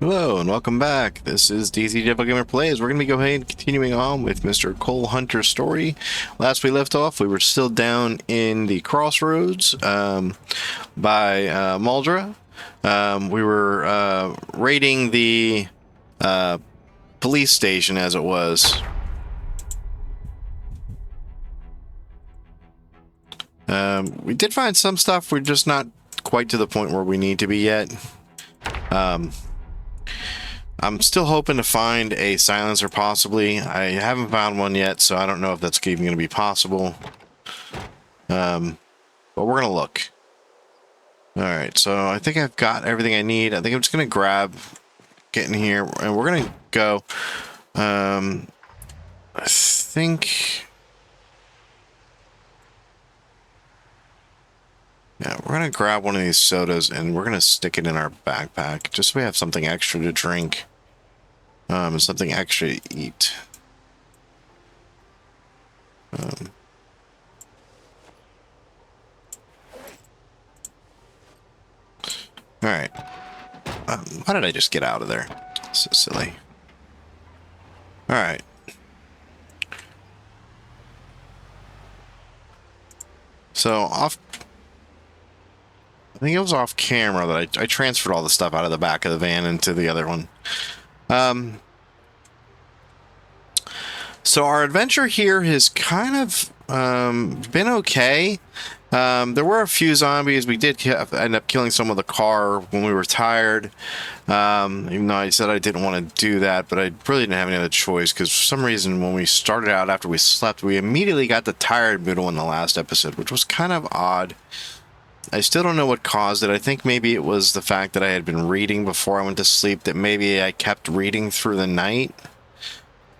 Hello and welcome back. This is DZ Devil Gamer Plays. We're going to be going continuing on with Mr. Cole Hunter's story. Last we left off, we were still down in the crossroads by Muldra. We were raiding the police station as it was. We did find some stuff. We're just not quite to the point where we need to be yet. I'm still hoping to find a silencer, possibly. I haven't found one yet, so I don't know if that's even going to be possible. But we're going to look. Alright, so I think I've got everything I need. I think I'm just going to get in here, and we're going to go. I think... Yeah, we're going to grab one of these sodas, and we're going to stick it in our backpack, just so we have something extra to drink. And something extra to eat. Alright. Why did I just get out of there? So silly. Alright. So, I think it was off camera that I transferred all the stuff out of the back of the van into the other one. So our adventure here has kind of been okay. There were a few zombies. We did end up killing some of the car when we were tired. Even though I said I didn't want to do that, but I really didn't have any other choice because for some reason when we started out after we slept, we immediately got the tired moodle in the last episode, which was kind of odd. I still don't know what caused it. I think maybe it was the fact that I had been reading before I went to sleep, that maybe I kept reading through the night.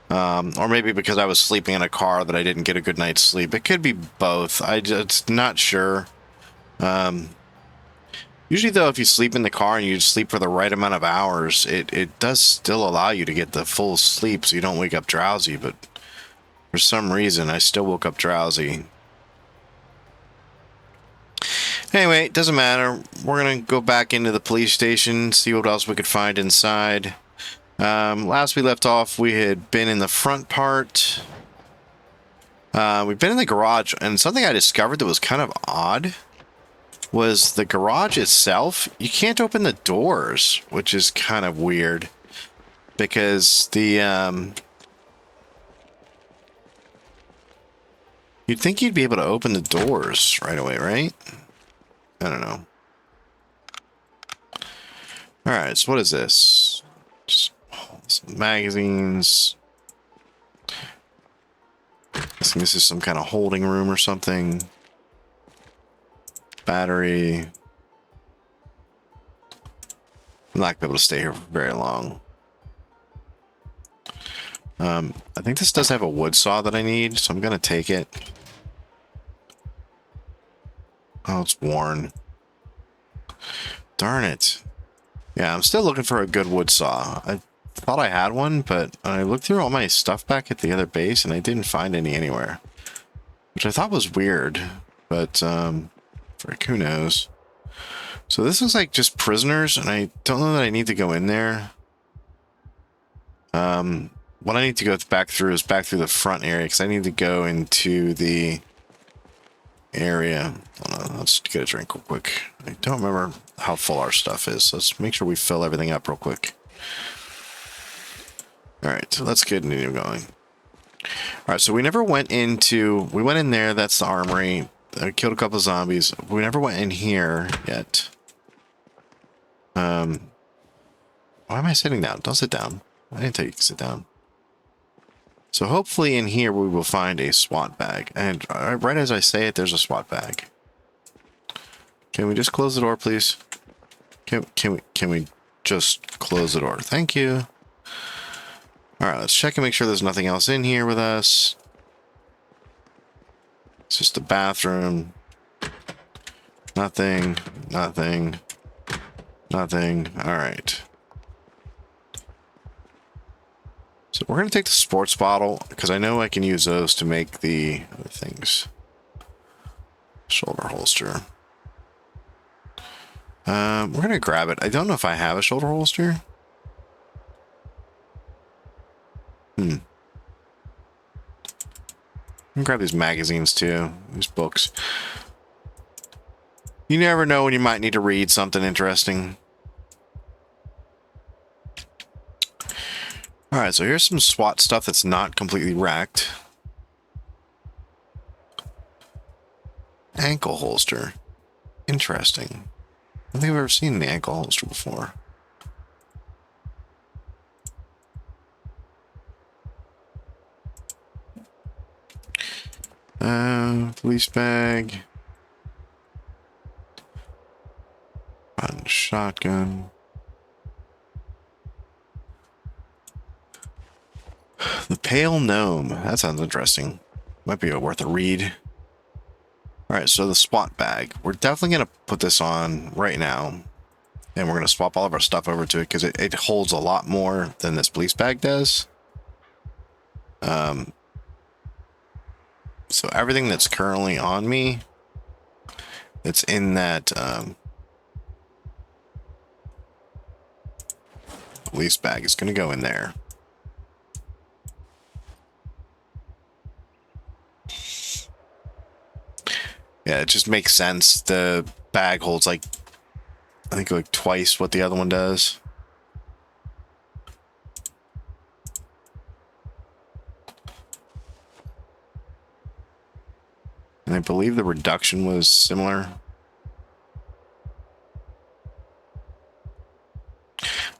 Or maybe because I was sleeping in a car that I didn't get a good night's sleep. It could be both. I'm just not sure. Usually, though, if you sleep in the car and you sleep for the right amount of hours, it does still allow you to get the full sleep so you don't wake up drowsy. But for some reason, I still woke up drowsy. Anyway, it doesn't matter. We're going to go back into the police station, see what else we could find inside. Last we left off, we had been in the front part. We've been in the garage, and something I discovered that was kind of odd was the garage itself. You can't open the doors, which is kind of weird. Because the, you'd think you'd be able to open the doors right away, right? I don't know. Alright, so what is this? Just some magazines. Guessing this is some kind of holding room or something. Battery. I'm not going to be able to stay here for very long. I think this does have a wood saw that I need, so I'm going to take it. Oh, it's worn. Darn it. Yeah, I'm still looking for a good wood saw. I thought I had one, but I looked through all my stuff back at the other base, and I didn't find any anywhere. Which I thought was weird, but, who knows. So this is like just prisoners, and I don't know that I need to go in there. What I need to go back through is back through the front area, because I need to go into the area. Hold on, let's get a drink real quick. I don't remember how full our stuff is, so let's make sure we fill everything up real quick. Alright, so let's get into going. Alright, so we never went into... We went in there, that's the armory. I killed a couple of zombies. We never went in here yet. Why am I sitting down? Don't sit down. I didn't tell you to sit down. So hopefully in here we will find a SWAT bag. And right as I say it, there's a SWAT bag. Can we just close the door, please? Can we just close the door? Thank you. Alright, let's check and make sure there's nothing else in here with us. It's just the bathroom. Nothing. Nothing. Nothing. Alright. So we're going to take the sports bottle, because I know I can use those to make the other things. Shoulder holster. We're going to grab it. I don't know if I have a shoulder holster. Grab these magazines too, these books. You never know when you might need to read something interesting. Alright, so here's some SWAT stuff that's not completely wrecked. Ankle holster. Interesting. I don't think I've ever seen the ankle holster before. Police bag. Shotgun. The Pale Gnome. That sounds interesting. Might be worth a read. Alright, so the SWAT bag. We're definitely going to put this on right now. And we're going to swap all of our stuff over to it because it holds a lot more than this police bag does. So everything that's currently on me, that's in that police bag is going to go in there. Yeah, it just makes sense. The bag holds like, I think like twice what the other one does. And I believe the reduction was similar.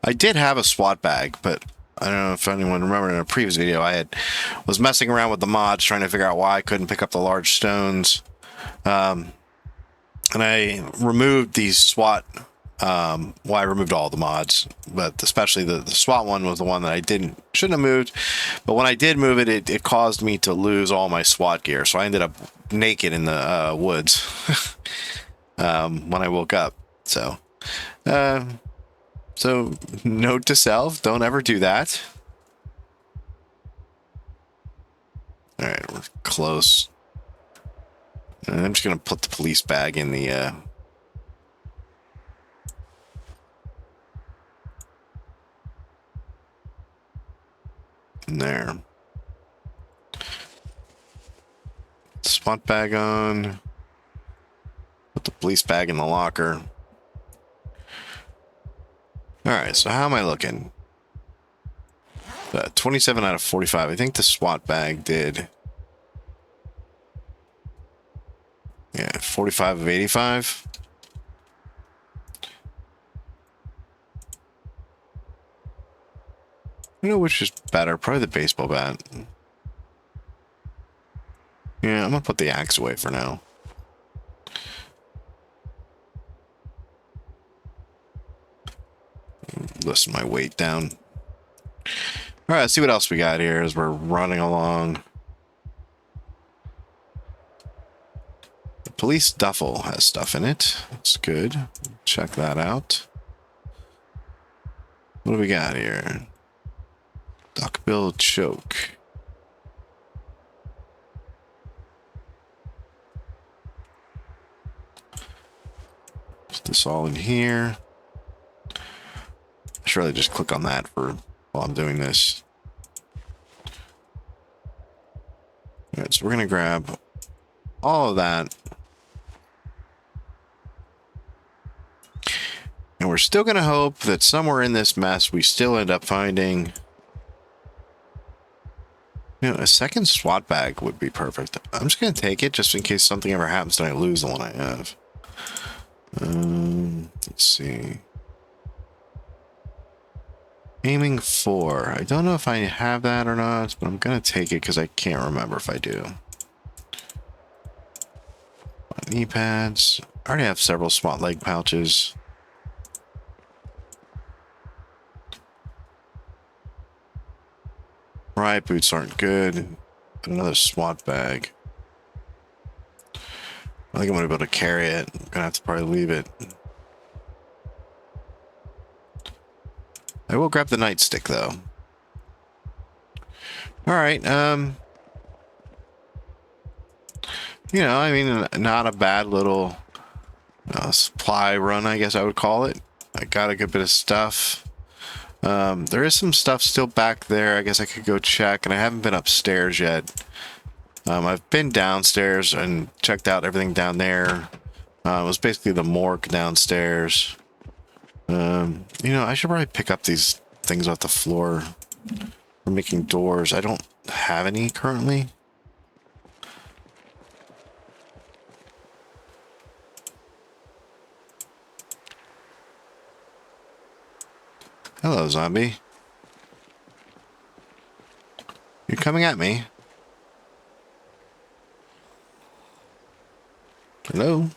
I did have a SWAT bag, but I don't know if anyone remembered in a previous video, was messing around with the mods trying to figure out why I couldn't pick up the large stones. And I removed these SWAT, well, I removed all the mods, but especially the SWAT one was the one that I shouldn't have moved. But when I did move it, it caused me to lose all my SWAT gear. So I ended up naked in the woods when I woke up. So note to self, don't ever do that. All right, we're close. And I'm just going to put the police bag in the in there. SWAT bag on. Put the police bag in the locker. Alright, so how am I looking? 27 out of 45. I think the SWAT bag did. Yeah, 45 of 85. I don't know which is better. Probably the baseball bat. Yeah, I'm gonna put the axe away for now. Listen my weight down. All right, let's see what else we got here as we're running along. The police duffel has stuff in it. That's good. Check that out. What do we got here? Duckbill choke. Put this all in here. I should really just click on that while I'm doing this. All right, so we're gonna grab all of that. And we're still gonna hope that somewhere in this mess we still end up finding, a second SWAT bag would be perfect. I'm just gonna take it just in case something ever happens and I lose the one I have. Let's see. Aiming 4. I don't know if I have that or not, but I'm gonna take it because I can't remember if I do. Knee pads. I already have several SWAT leg pouches. Riot boots aren't good. Another SWAT bag. I think I'm gonna be able to carry it. I'm gonna have to probably leave it. I will grab the nightstick though. All right. I mean, not a bad little supply run, I guess I would call it. I got a good bit of stuff. There is some stuff still back there. I guess I could go check, and I haven't been upstairs yet. I've been downstairs and checked out everything down there. It was basically the morgue downstairs. You know, I should probably pick up these things off the floor for making doors. I don't have any currently. Hello, zombie. You're coming at me. Hello?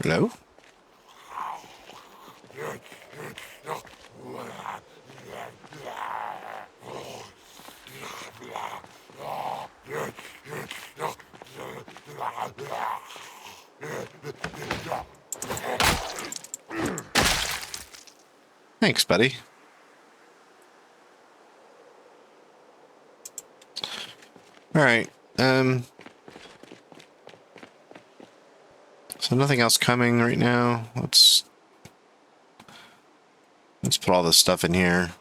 Hello? Thanks, buddy. Alright, so nothing else coming right now. Let's put all this stuff in here.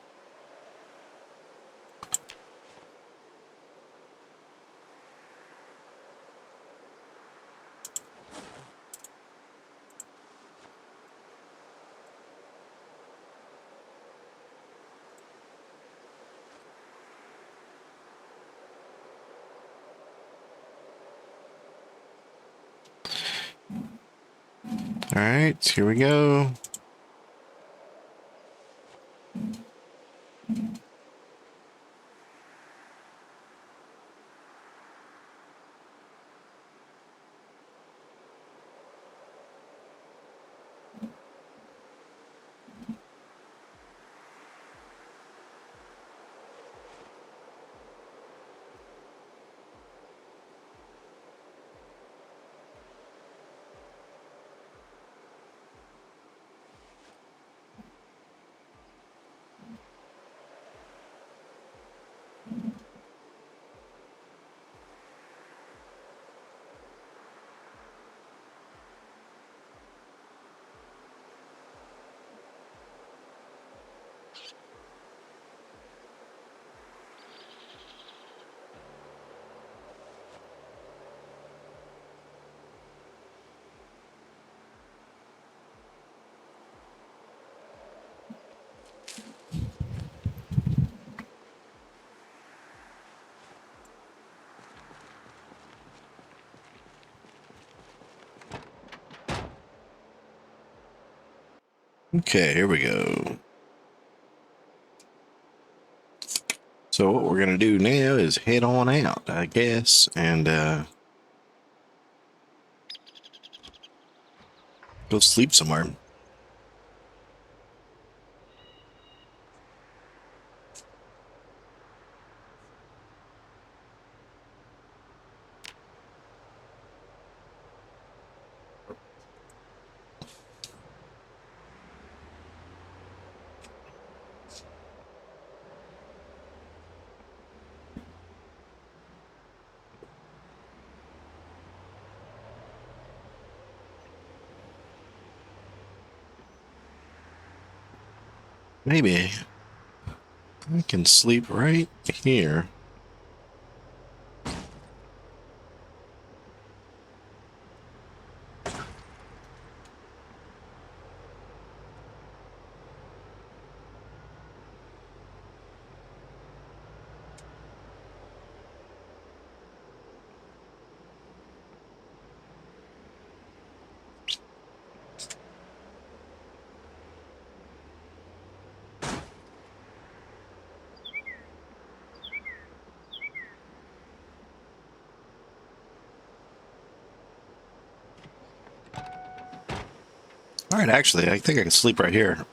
Alright, here we go. Okay, here we go. So what we're gonna do now is head on out, I guess, and go sleep somewhere. Maybe I can sleep right here. All right, actually, I think I can sleep right here.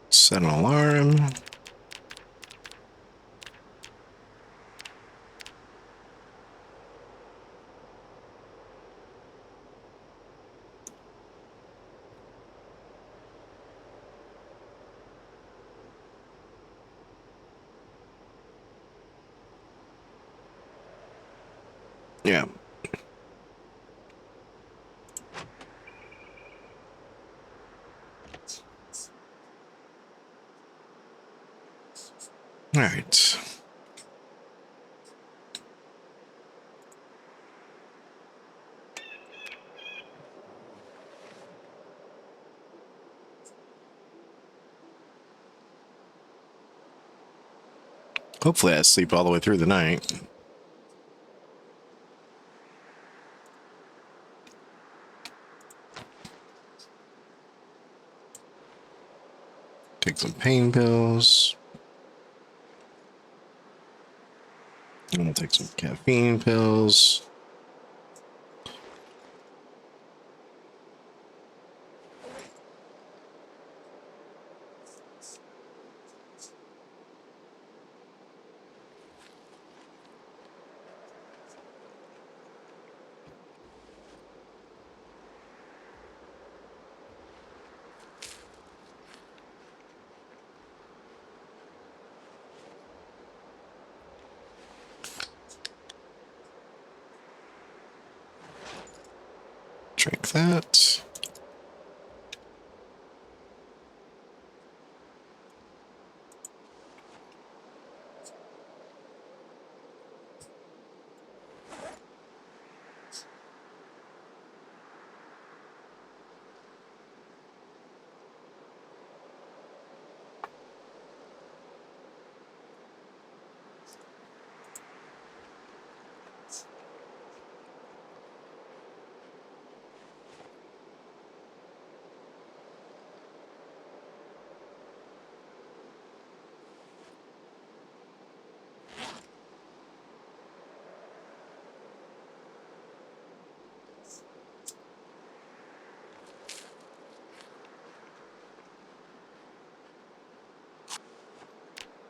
Set an alarm. Yeah. All right. Hopefully I sleep all the way through the night. Take some pain pills. I'm gonna take some caffeine pills. Drink that.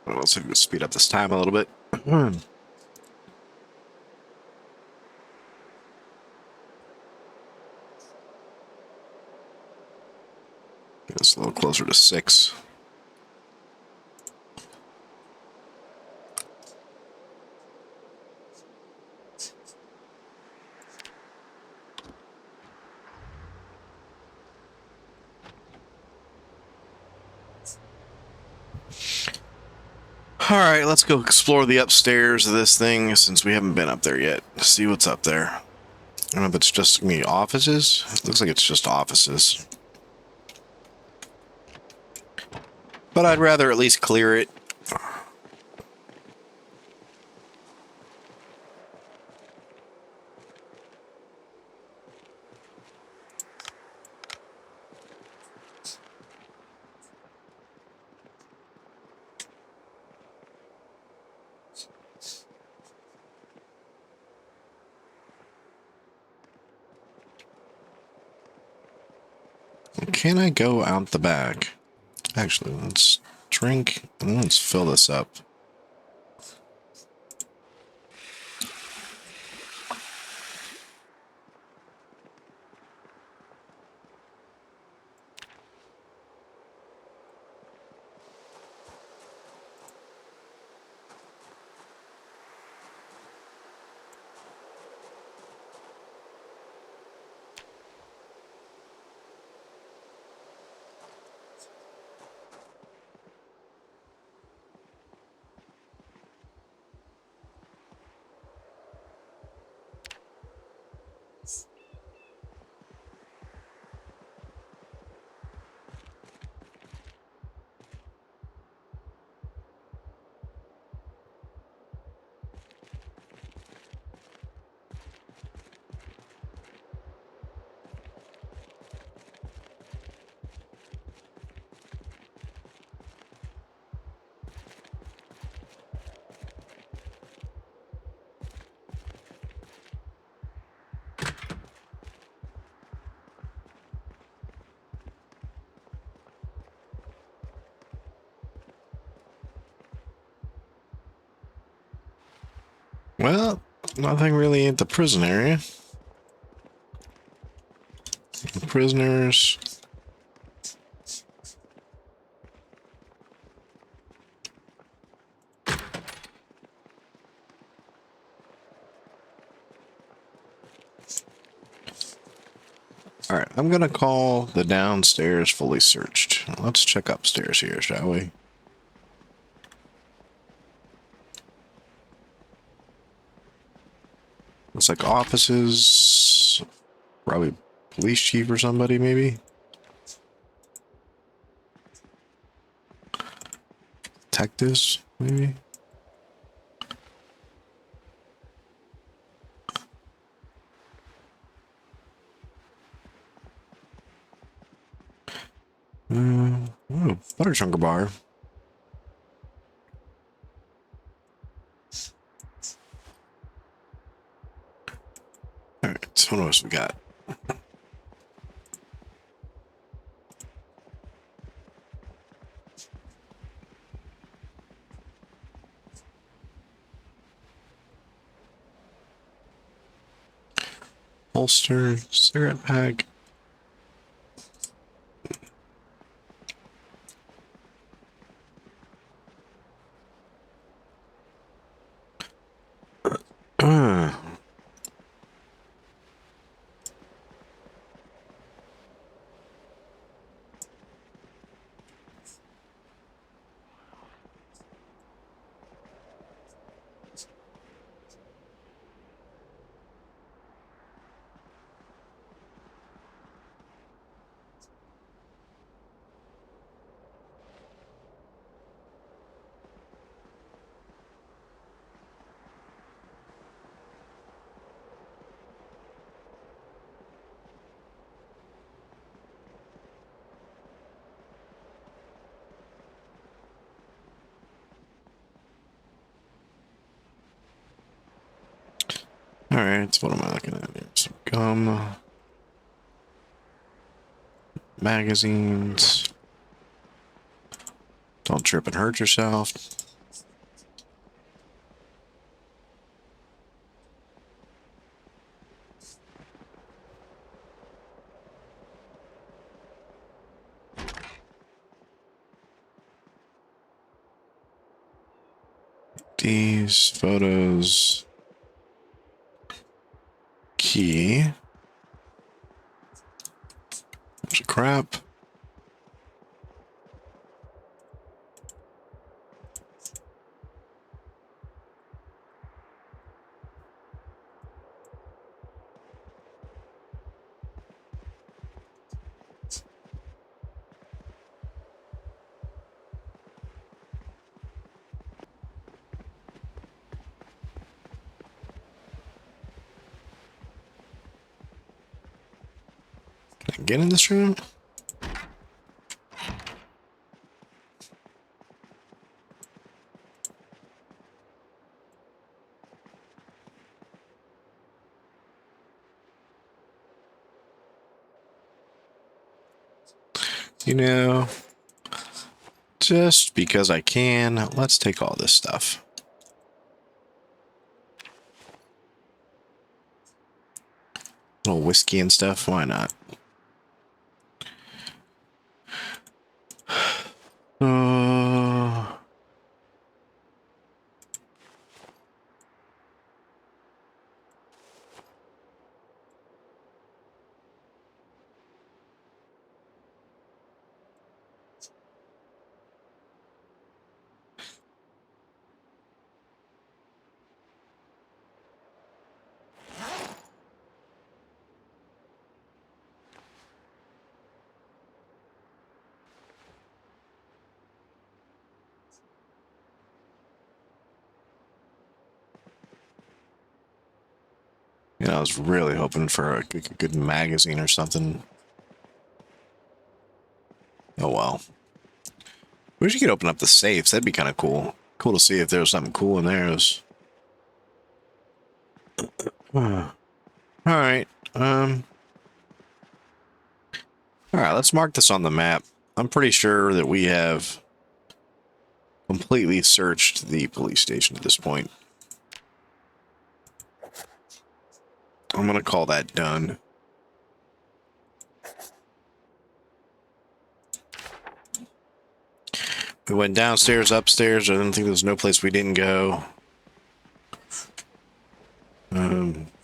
Well, so we'll speed up this time a little bit. It's a little closer to 6. All right, let's go explore the upstairs of this thing since we haven't been up there yet. See what's up there. I don't know if it's just me offices. It looks like it's just offices. But I'd rather at least clear it. Can I go out the back? Actually, let's drink and let's fill this up. Well, nothing really at the prison area. Prisoners. All right, I'm gonna call the downstairs fully searched. Let's check upstairs here, shall we? Looks like offices, probably police chief or somebody, maybe. Detectives, maybe. Oh, butter chunker bar. All right, so what else we got? Holster, cigarette pack. All right, so what am I looking at here? Some gum, magazines. Don't trip and hurt yourself. These photos. Key. Bunch of crap. Can I get in this room? You know, just because I can, let's take all this stuff. A little whiskey and stuff, why not? You know, I was really hoping for a good magazine or something. Oh well. Wish you could open up the safes. That'd be kind of cool. Cool to see if there was something cool in there. All right. All right. Let's mark this on the map. I'm pretty sure that we have completely searched the police station at this point. I'm gonna call that done. We went downstairs, upstairs. I don't think there's no place we didn't go.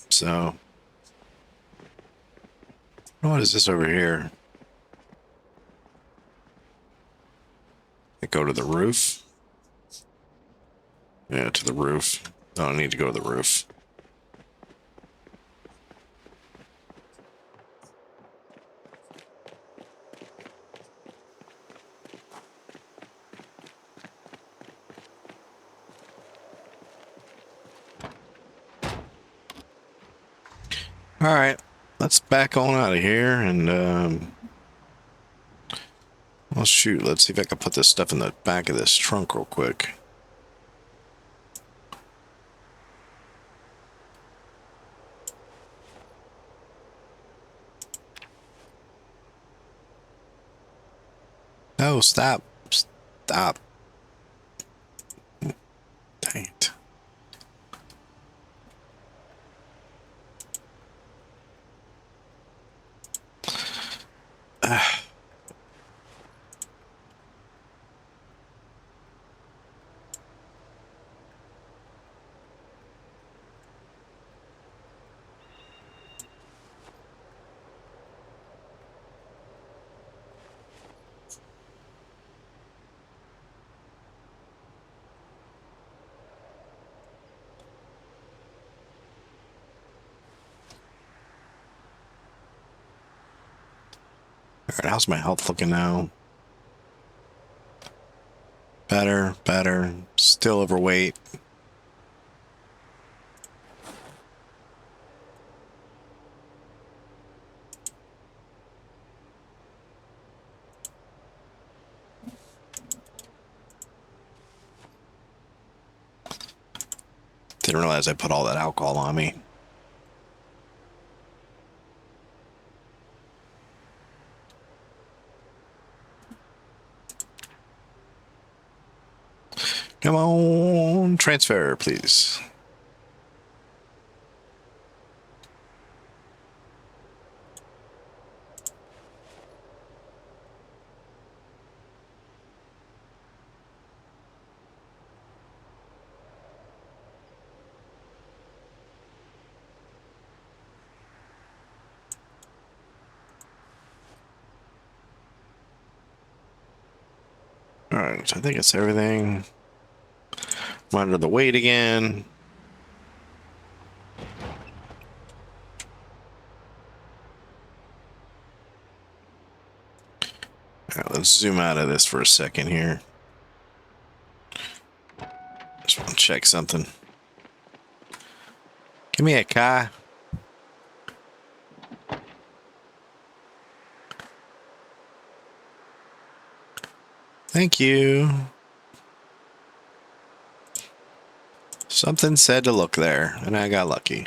So What is this over here? I go to the roof. Yeah, to the roof. I don't need to go to the roof. All right, let's back on out of here and well, shoot. Let's see if I can put this stuff in the back of this trunk real quick. No, stop. Stop. Dang it. All right, how's my health looking now? Better, better. Still overweight. Didn't realize I put all that alcohol on me. Come on, transfer, please. All right, so I think it's everything. I'm under the weight again. All right, let's zoom out of this for a second here. Just want to check something. Give me a car. Thank you. Something said to look there, and I got lucky.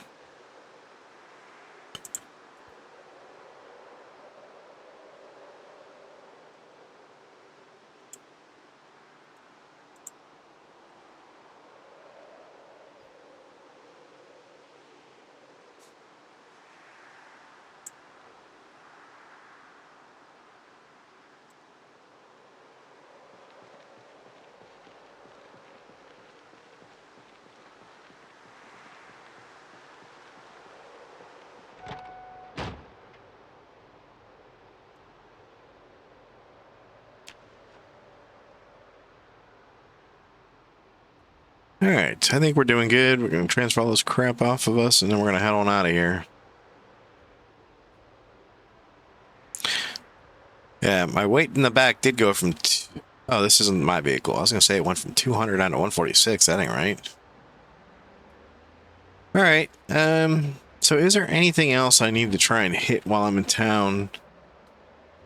All right, I think we're doing good. We're going to transfer all this crap off of us, and then we're going to head on out of here. Yeah, my weight in the back did go from... Oh, this isn't my vehicle. I was going to say it went from 200 down to 146. That ain't right. All right. So is there anything else I need to try and hit while I'm in town?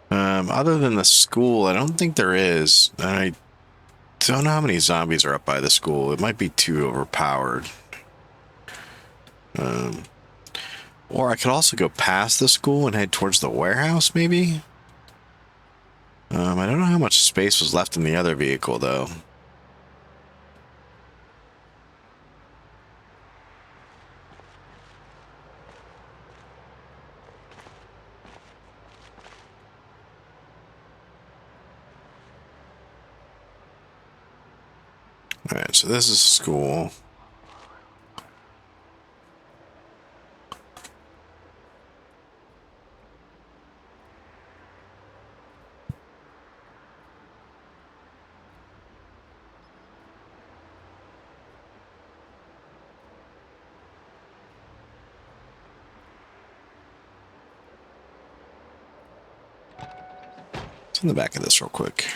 Other than the school, I don't think there is. I don't know how many zombies are up by the school. It might be too overpowered. Or I could also go past the school and head towards the warehouse, maybe? I don't know how much space was left in the other vehicle, though. All right, so this is school. What's in the back of this real quick?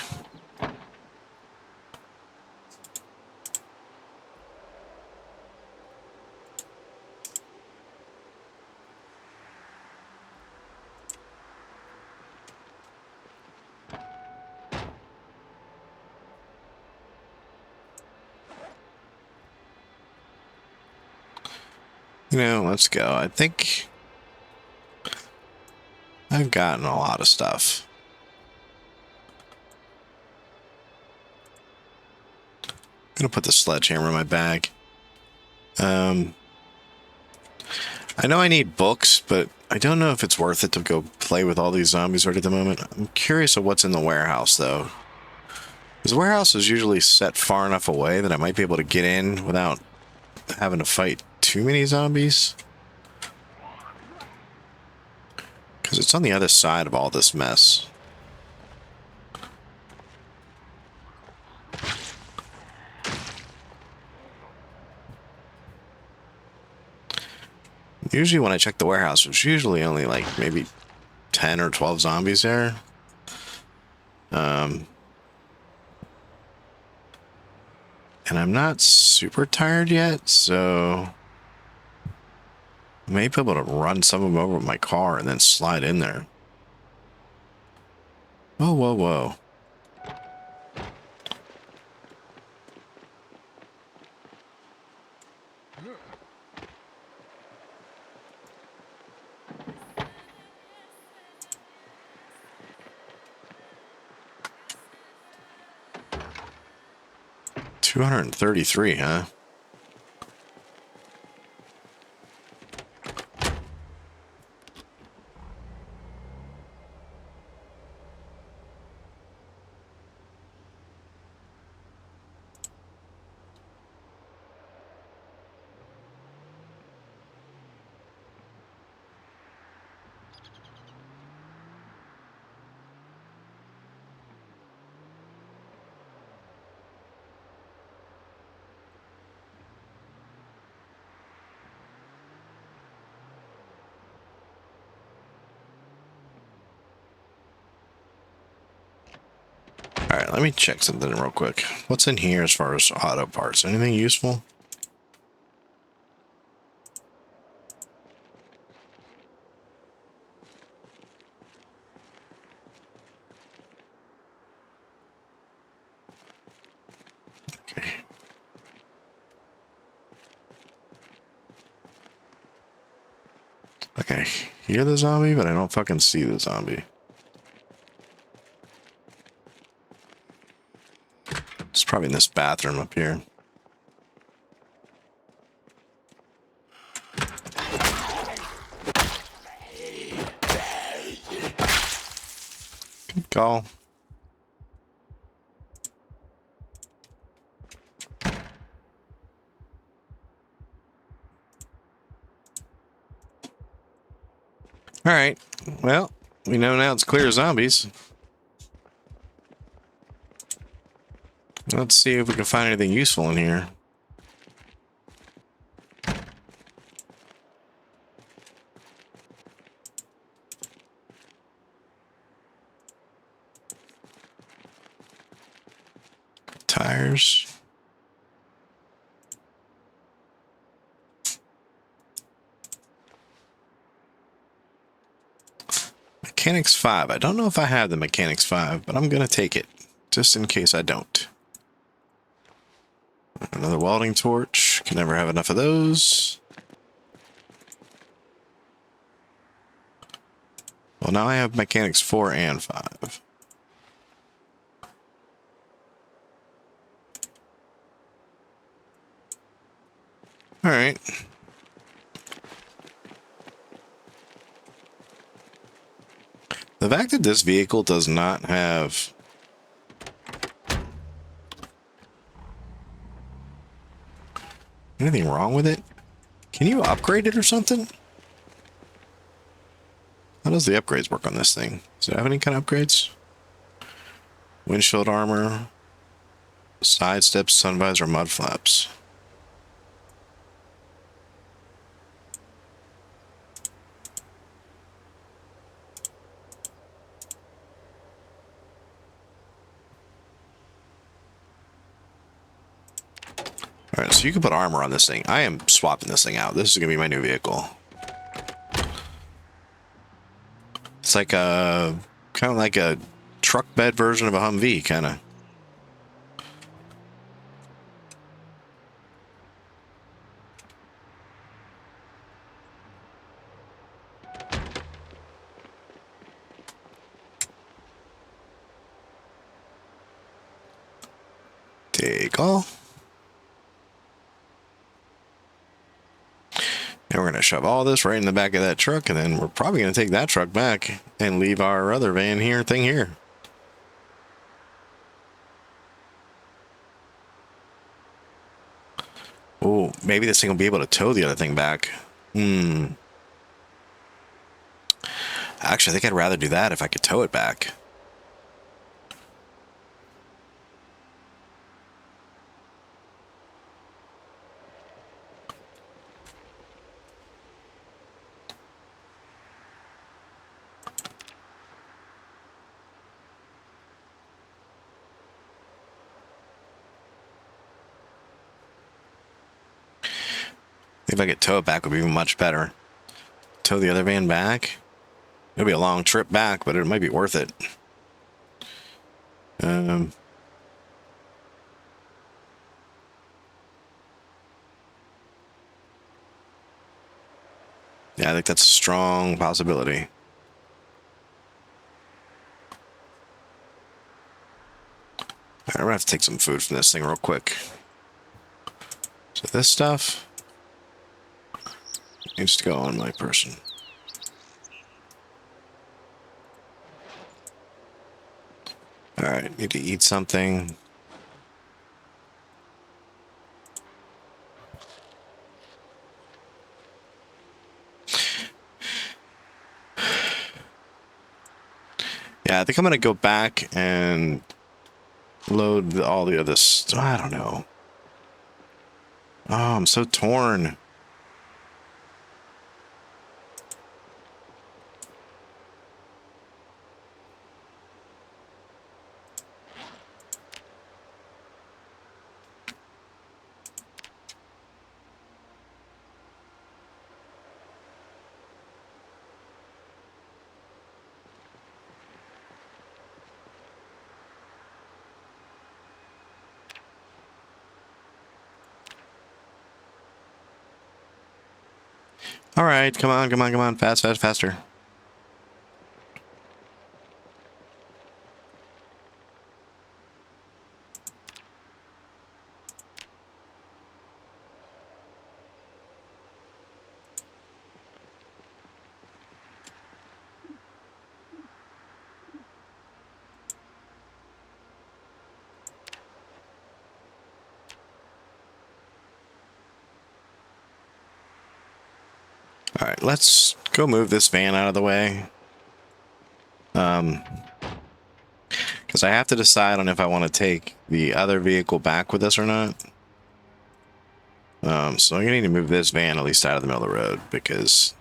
You know, let's go. I think I've gotten a lot of stuff. I'm gonna put the sledgehammer in my bag. I know I need books, but I don't know if it's worth it to go play with all these zombies right at the moment. I'm curious of what's in the warehouse, though. Because the warehouse is usually set far enough away that I might be able to get in without having to fight too many zombies. Because it's on the other side of all this mess. Usually when I check the warehouse, there's usually only like maybe 10 or 12 zombies there. And I'm not super tired yet, so I may be able to run some of them over with my car and then slide in there. Whoa, whoa, whoa. $233, huh? Alright, let me check something real quick. What's in here as far as auto parts? Anything useful? Okay. Okay, hear the zombie, but I don't fucking see the zombie. It's probably in this bathroom up here. Good call. Alright, well, we know now it's clear of zombies. Let's see if we can find anything useful in here. Tires. Mechanics 5. I don't know if I have the Mechanics 5, but I'm going to take it, just in case I don't. Another welding torch. Can never have enough of those. Well, now I have Mechanics 4 and 5. Alright. The fact that this vehicle does not have anything wrong with it? Can you upgrade it or something? How does the upgrades work on this thing? Does it have any kind of upgrades? Windshield armor, side steps, sun visor, mud flaps. Alright, so you can put armor on this thing. I am swapping this thing out. This is going to be my new vehicle. It's like a... kind of like a truck bed version of a Humvee, kind of. Take all. And we're going to shove all this right in the back of that truck, and then we're probably going to take that truck back and leave our other van here. Oh, maybe this thing will be able to tow the other thing back. Actually, I think I'd rather do that if I could tow it back. If I could tow it back, would be much better. Tow the other van back. It'll be a long trip back, but it might be worth it. Yeah, I think that's a strong possibility. Alright, I'm gonna have to take some food from this thing real quick. So this stuff needs to go on my person. Alright, need to eat something. Yeah, I think I'm gonna go back and load all the other stuff. I don't know. Oh, I'm so torn. All right, come on. Faster. All right, let's go move this van out of the way. Because I have to decide on if I want to take the other vehicle back with us or not. So I'm gonna need to move this van at least out of the middle of the road, because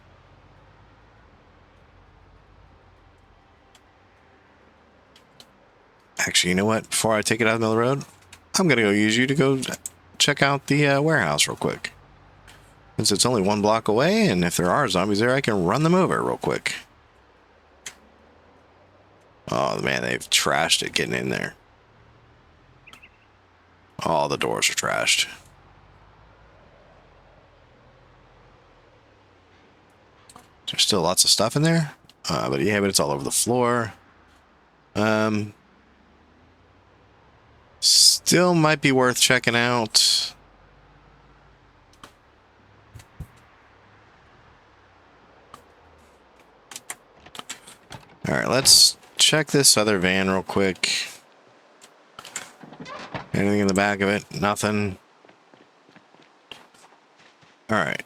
actually, you know what? Before I take it out of the middle of the road, I'm gonna go use you to go check out the warehouse real quick. Since it's only 1 block away, and if there are zombies there, I can run them over real quick. Oh man, they've trashed it getting in there. All the doors are trashed. There's still lots of stuff in there, but it's all over the floor. Still might be worth checking out. All right, let's check this other van real quick. Anything in the back of it? Nothing. All right.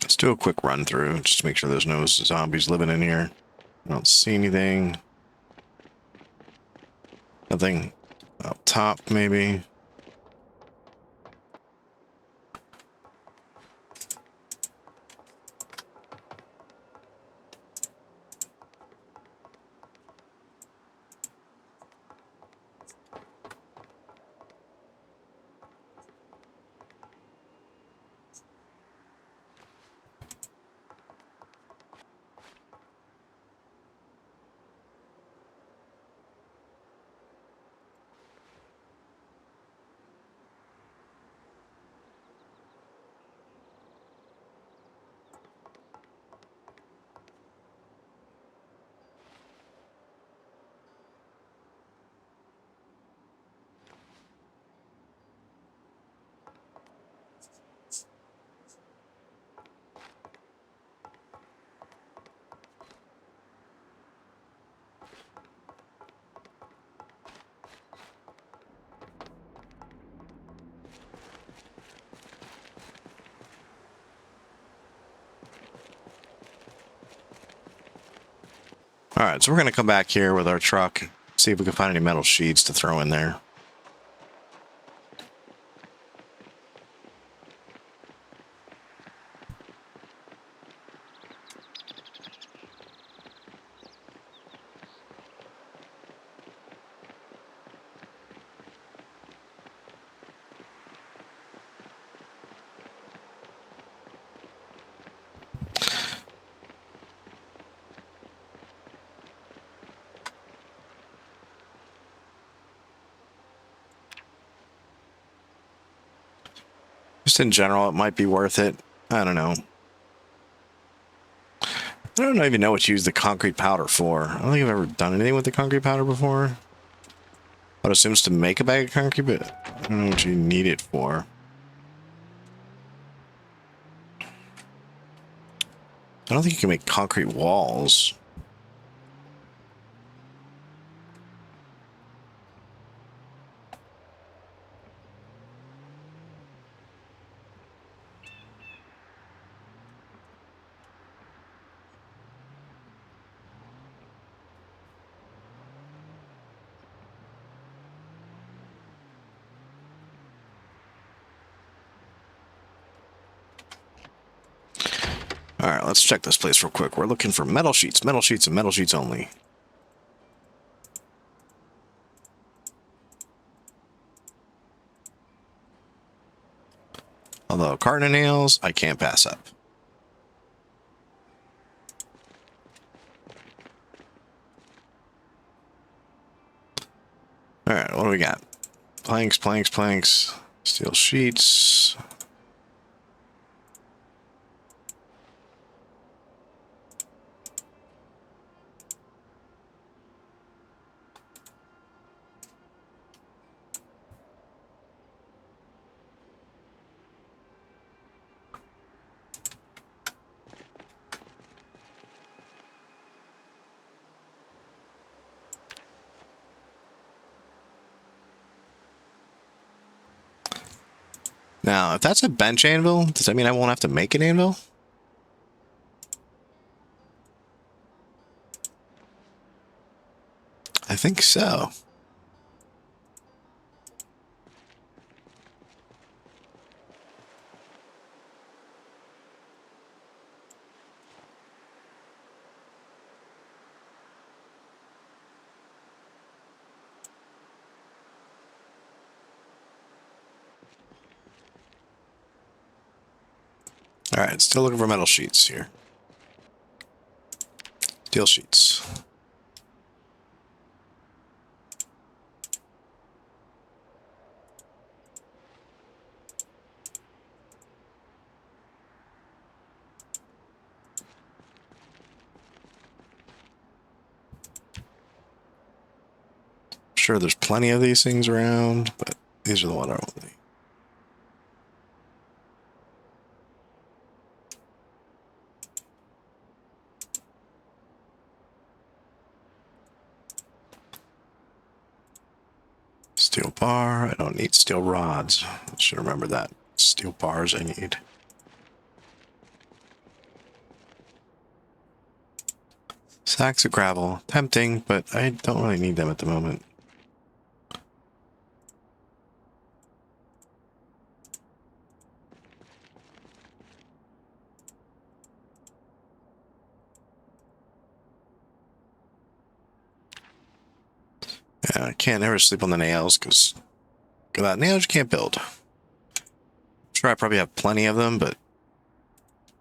Let's do a quick run through just to make sure there's no zombies living in here. I don't see anything. Nothing up top, maybe. All right, so we're going to come back here with our truck, see if we can find any metal sheets to throw in there. Just in general, it might be worth it. I don't know. I don't even know what to use the concrete powder for. I don't think I've ever done anything with the concrete powder before. I would assume it's to make a bag of concrete, but I don't know what you need it for. I don't think you can make concrete walls. All right, let's check this place real quick. We're looking for metal sheets, and metal sheets only. Although carton of nails, I can't pass up. All right, what do we got? Planks, planks, planks, steel sheets. Now, if that's a bench anvil, does that mean I won't have to make an anvil? I think so. All right, still looking for metal sheets here. Steel sheets. Sure, there's plenty of these things around, but these are the ones I want. Steel bar. I don't need steel rods. I should remember that. Steel bars I need. Sacks of gravel. Tempting, but I don't really need them at the moment. Yeah, I can't ever sleep on the nails because without nails you can't build. I'm sure I probably have plenty of them, but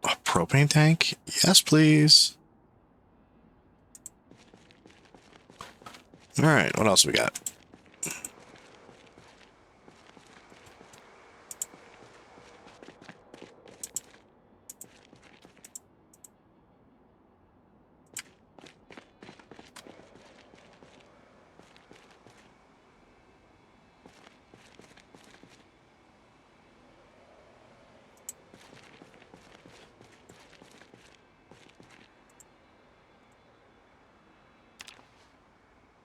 a propane tank? Yes, please. All right, what else we got?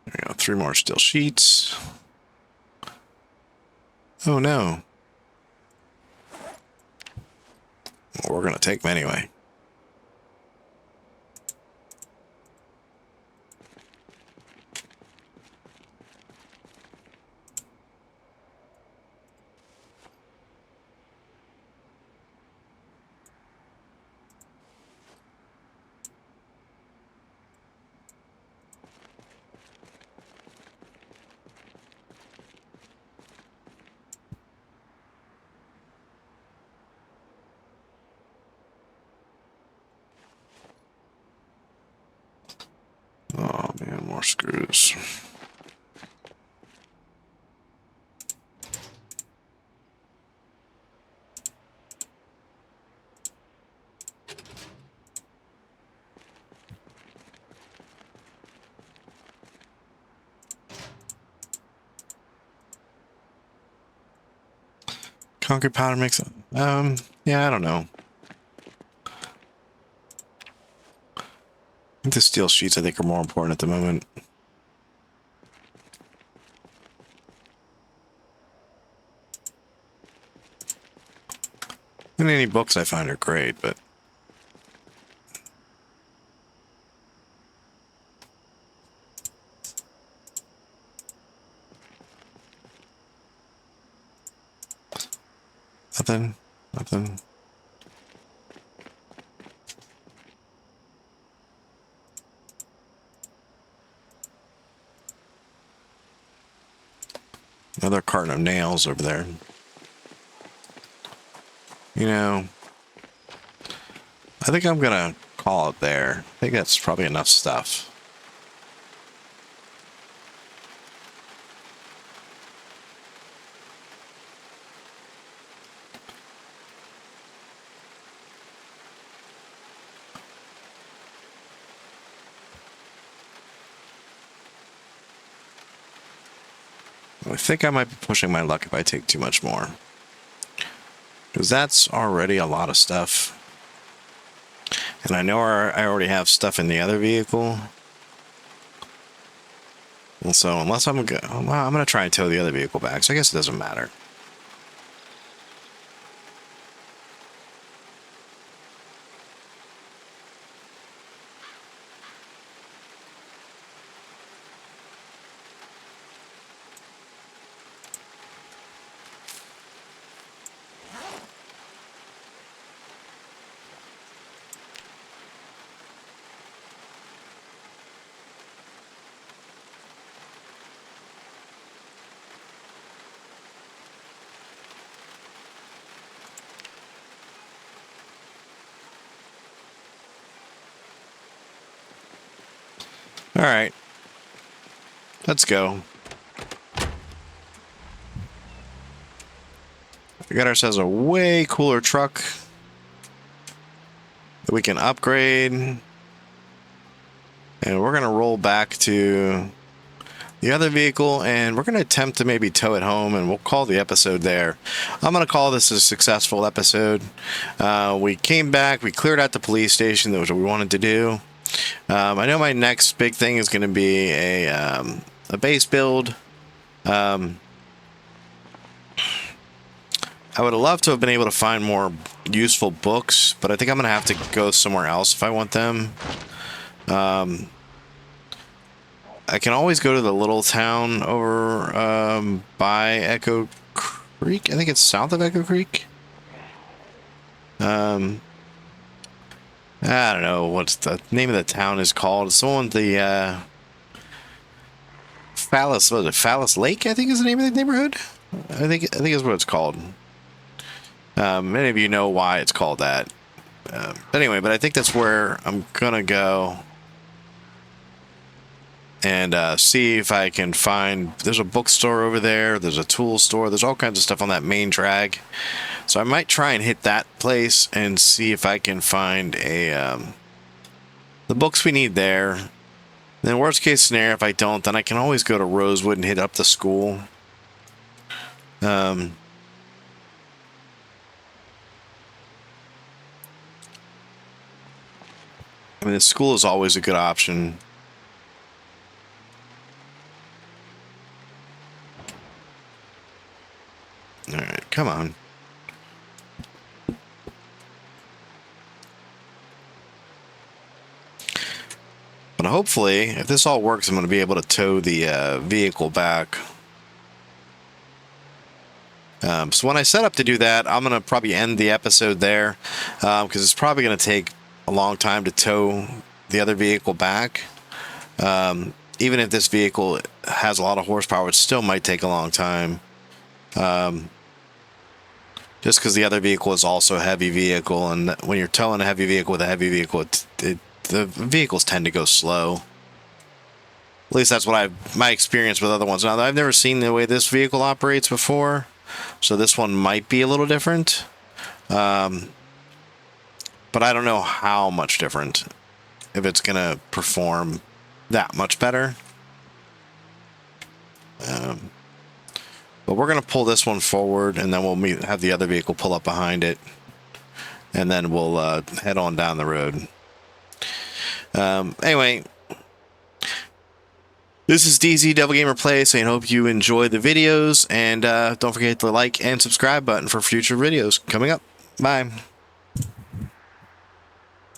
There we go, 3 more steel sheets. Oh no. Well, we're gonna take them anyway. More screws. Concrete powder mix. Yeah, I don't know. I think the steel sheets I think are more important at the moment. And any books I find are great, but nothing. Another carton of nails over there. You know, I think I'm gonna call it there. I think that's probably enough stuff. I think I might be pushing my luck if I take too much more. Because that's already a lot of stuff. And I know I already have stuff in the other vehicle. And so unless I'm going to try and tow the other vehicle back. So I guess it doesn't matter. All right, let's go. We got ourselves a way cooler truck that we can upgrade. And we're going to roll back to the other vehicle and we're going to attempt to maybe tow it home and we'll call the episode there. I'm going to call this a successful episode. We came back, we cleared out the police station. That was what we wanted to do. I know my next big thing is going to be a base build. I would have loved to have been able to find more useful books, but I think I'm going to have to go somewhere else if I want them. I can always go to the little town over by Echo Creek. I think it's south of Echo Creek. I don't know what the name of the town is called. It's the one the Phallus Lake, I think is the name of the neighborhood. I think is what it's called. Many of you know why it's called that. Anyway, but I think that's where I'm gonna go and see if I can find. There's a bookstore over there. There's a tool store. There's all kinds of stuff on that main drag. So I might try and hit that place and see if I can find the books we need there. Then worst case scenario, if I don't, then I can always go to Rosewood and hit up the school. I mean, the school is always a good option. All right, come on. But hopefully, if this all works, I'm going to be able to tow the vehicle back. So when I set up to do that, I'm going to probably end the episode there because it's probably going to take a long time to tow the other vehicle back. Even if this vehicle has a lot of horsepower, it still might take a long time. Just because the other vehicle is also a heavy vehicle, and when you're towing a heavy vehicle with a heavy vehicle, the vehicles tend to go slow. At least that's what my experience with other ones. Now, I've never seen the way this vehicle operates before, so this one might be a little different. But I don't know how much different, if it's going to perform that much better. But we're going to pull this one forward, and then we'll have the other vehicle pull up behind it, and then we'll head on down the road. Anyway, this is DZ Devil Gamer Play, so I hope you enjoy the videos, and don't forget the like and subscribe button for future videos coming up. Bye.